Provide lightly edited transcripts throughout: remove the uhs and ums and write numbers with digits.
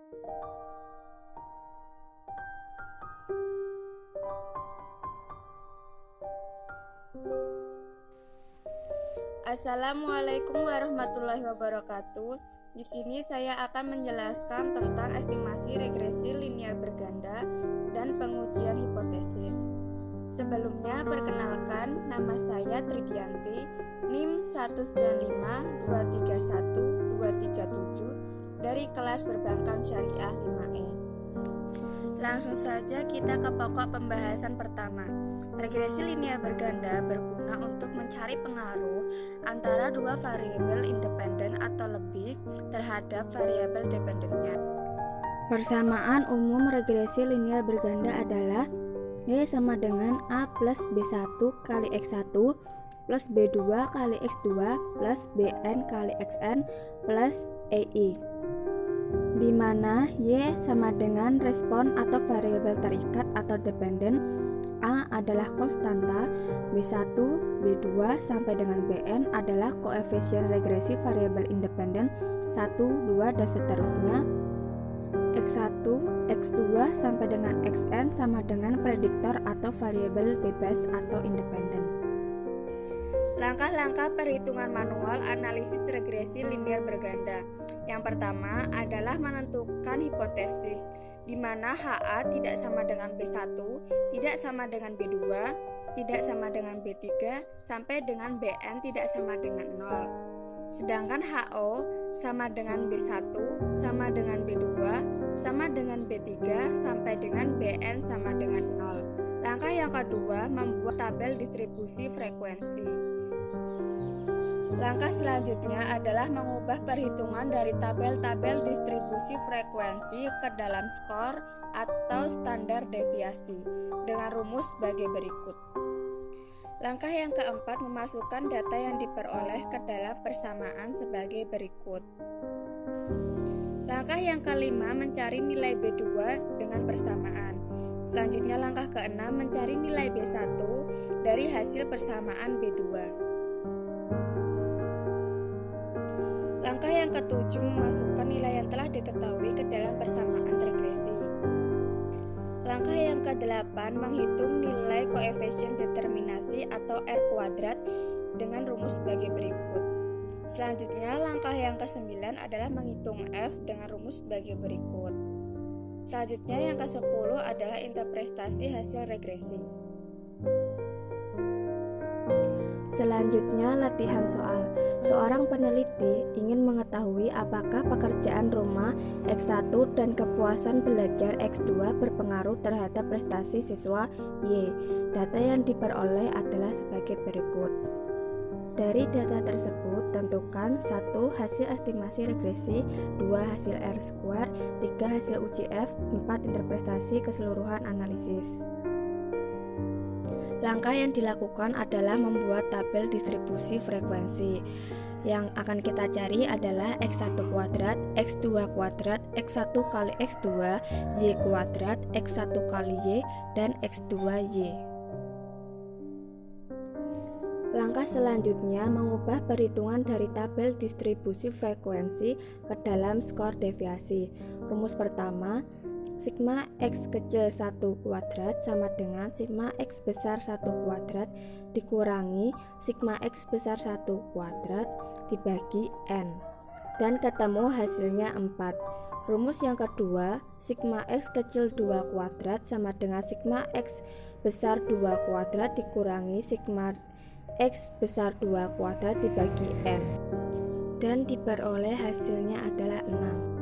Assalamualaikum warahmatullahi wabarakatuh. Di sini saya akan menjelaskan tentang estimasi regresi linear berganda dan pengujian hipotesis. Sebelumnya, perkenalkan, nama saya Tridianti, NIM 195231237 dari kelas Perbankan Syariah 5E. Langsung saja kita ke pokok pembahasan pertama. Regresi linear berganda berguna untuk mencari pengaruh antara dua variabel independen atau lebih terhadap variabel dependennya. Persamaan umum regresi linear berganda adalah Y sama dengan A plus B1 kali X1 plus B2 kali X2 plus Bn kali Xn plus EI, di mana Y sama dengan respon atau variabel terikat atau dependen, A adalah konstanta, B1, B2 sampai dengan Bn adalah koefisien regresi variabel independen 1, 2, dan seterusnya, X1, X2 sampai dengan Xn sama dengan prediktor atau variabel bebas atau independen. Langkah-langkah perhitungan manual analisis regresi linear berganda. Yang pertama adalah menentukan hipotesis, di mana HA tidak sama dengan B1, tidak sama dengan B2, tidak sama dengan B3, sampai dengan Bn tidak sama dengan 0. Sedangkan HO sama dengan B1, sama dengan B2, sama dengan B3, sampai dengan Bn sama dengan 0. Langkah yang kedua, membuat tabel distribusi frekuensi. Langkah selanjutnya adalah mengubah perhitungan dari tabel-tabel distribusi frekuensi ke dalam skor atau standar deviasi dengan rumus sebagai berikut. Langkah yang keempat, memasukkan data yang diperoleh ke dalam persamaan sebagai berikut. Langkah yang kelima, mencari nilai B2 dengan persamaan. Selanjutnya langkah keenam, mencari nilai B1 dari hasil persamaan B2. Langkah yang ketujuh, memasukkan nilai yang telah diketahui ke dalam persamaan regresi. Langkah yang ke-8, menghitung nilai koefisien determinasi atau R kuadrat dengan rumus sebagai berikut. Selanjutnya, langkah yang ke-9 adalah menghitung F dengan rumus sebagai berikut. Selanjutnya, yang ke-10 adalah interpretasi hasil regresi. Selanjutnya, latihan soal. Seorang peneliti ingin mengetahui apakah pekerjaan rumah X1 dan kepuasan belajar X2 berpengaruh terhadap prestasi siswa Y. Data yang diperoleh adalah sebagai berikut. Dari data tersebut, tentukan 1. Hasil estimasi regresi, 2. Hasil R-square, 3. Hasil uji F, 4. Interpretasi keseluruhan analisis. Langkah yang dilakukan adalah membuat tabel distribusi frekuensi. Yang akan kita cari adalah X1 kuadrat, X2 kuadrat, X1 kali X2, Y kuadrat, X1 kali Y, dan X2Y. Langkah selanjutnya, mengubah perhitungan dari tabel distribusi frekuensi ke dalam skor deviasi. Rumus pertama, sigma X kecil 1 kuadrat sama dengan sigma X besar 1 kuadrat dikurangi sigma X besar 1 kuadrat dibagi N, dan ketemu hasilnya 4. Rumus yang kedua, sigma X kecil 2 kuadrat sama dengan sigma X besar 2 kuadrat dikurangi sigma X besar 2 kuadrat dibagi N, dan diperoleh hasilnya adalah 6.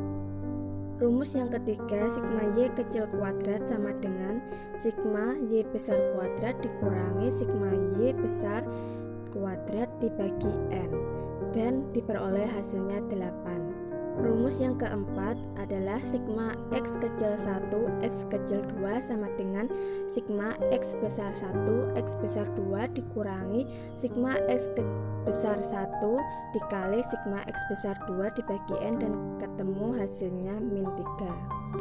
Rumus yang ketiga, sigma Y kecil kuadrat sama dengan sigma Y besar kuadrat dikurangi sigma Y besar kuadrat dibagi N, dan diperoleh hasilnya 8. Rumus yang keempat adalah sigma X kecil 1, X kecil 2 sama dengan sigma X besar 1, X besar 2 dikurangi sigma X besar 1 dikali sigma X besar 2 dibagi N, dan ketemu hasilnya min 3.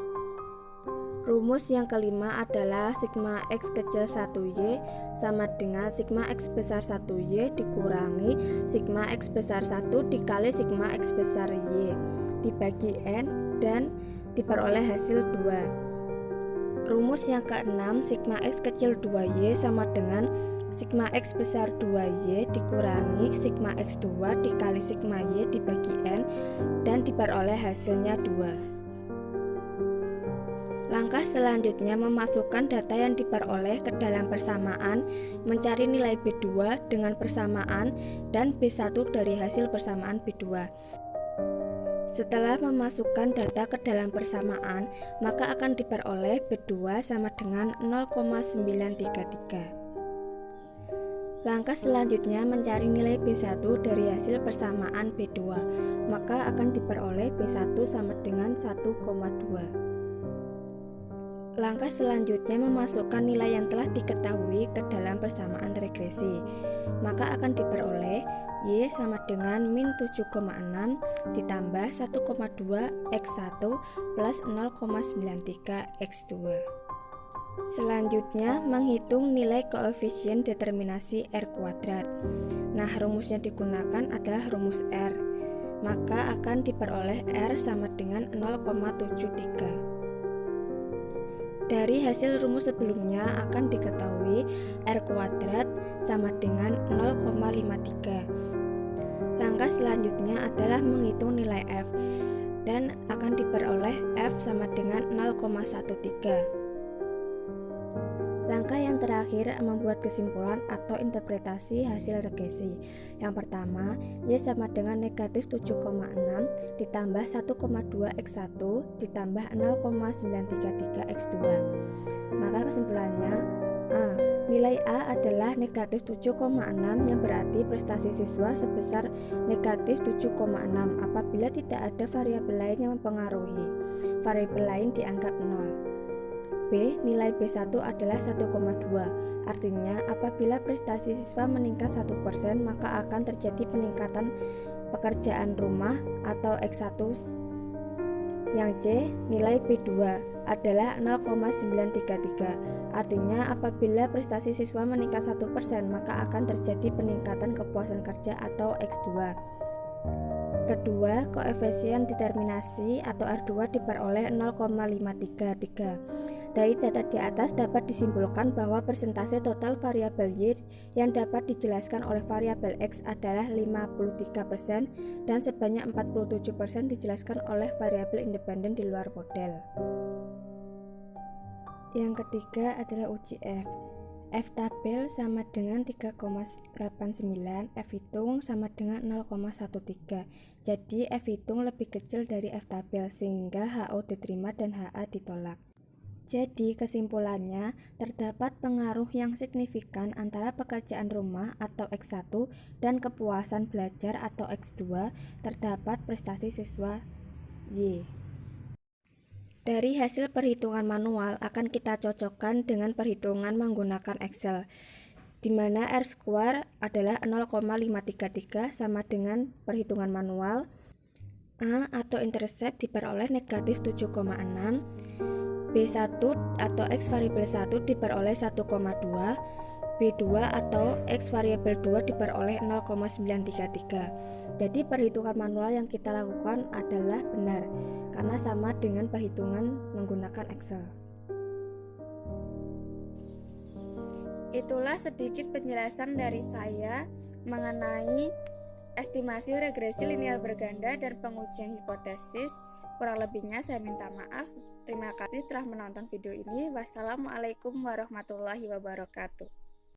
Rumus yang kelima adalah sigma X kecil 1Y sama dengan sigma X besar 1Y dikurangi sigma X besar 1 dikali sigma X besar Y dibagi N, dan diperoleh hasil 2. Rumus yang keenam, sigma X kecil 2Y sama dengan sigma X besar 2Y dikurangi sigma X2 dikali sigma Y dibagi N dan diperoleh hasilnya 2. Langkah selanjutnya memasukkan data yang diperoleh ke dalam persamaan, mencari nilai B2 dengan persamaan dan B1 dari hasil persamaan B2. Setelah memasukkan data ke dalam persamaan, maka akan diperoleh B2 sama dengan 0,933. Langkah selanjutnya mencari nilai B1 dari hasil persamaan B2, maka akan diperoleh B1 sama dengan 1,2. Langkah selanjutnya memasukkan nilai yang telah diketahui ke dalam persamaan regresi, maka akan diperoleh Y sama dengan min 7,6 ditambah 1,2 X1 plus 0,93 X2. Selanjutnya menghitung nilai koefisien determinasi R kuadrat. Nah, rumusnya digunakan adalah rumus R, maka akan diperoleh R sama dengan 0,73. Dari hasil rumus sebelumnya akan diketahui R kuadrat sama dengan 0,53. Langkah selanjutnya adalah menghitung nilai F, dan akan diperoleh F sama dengan 0,13. Langkah yang terakhir membuat kesimpulan atau interpretasi hasil regresi. Yang pertama, Y sama dengan negatif 7,6 ditambah 1,2 X1 ditambah 0,933 X2. Maka kesimpulannya nilai A adalah negatif 7,6 yang berarti prestasi siswa sebesar negatif 7,6 apabila tidak ada variabel lain yang mempengaruhi. Variabel lain dianggap 0. B. Nilai B1 adalah 1,2. Artinya, apabila prestasi siswa meningkat 1%, maka akan terjadi peningkatan pekerjaan rumah atau X1. Yang C. Nilai B2 adalah 0,933. Artinya, apabila prestasi siswa meningkat 1%, maka akan terjadi peningkatan kepuasan kerja atau X2. Kedua, koefisien determinasi atau R2 diperoleh 0,533. Dari data di atas dapat disimpulkan bahwa persentase total variabel Y yang dapat dijelaskan oleh variabel X adalah 53% dan sebanyak 47% dijelaskan oleh variabel independen di luar model. Yang ketiga adalah uji F. F tabel sama dengan 3,89, F hitung sama dengan 0,13. Jadi F hitung lebih kecil dari F tabel sehingga HO diterima dan HA ditolak. Jadi kesimpulannya terdapat pengaruh yang signifikan antara pekerjaan rumah atau X1 dan kepuasan belajar atau X2 terdapat prestasi siswa Y. Dari hasil perhitungan manual akan kita cocokkan dengan perhitungan menggunakan Excel, di mana R² adalah 0,533 sama dengan perhitungan manual. A atau intercept diperoleh negatif 7,6, B1 atau X variabel 1 diperoleh 1,2, B2 atau X variabel 2 diperoleh 0,933. Jadi perhitungan manual yang kita lakukan adalah benar karena sama dengan perhitungan menggunakan Excel. Itulah sedikit penjelasan dari saya mengenai estimasi regresi linear berganda dan pengujian hipotesis. Kurang lebihnya saya minta maaf. Terima kasih telah menonton video ini. Wassalamualaikum warahmatullahi wabarakatuh.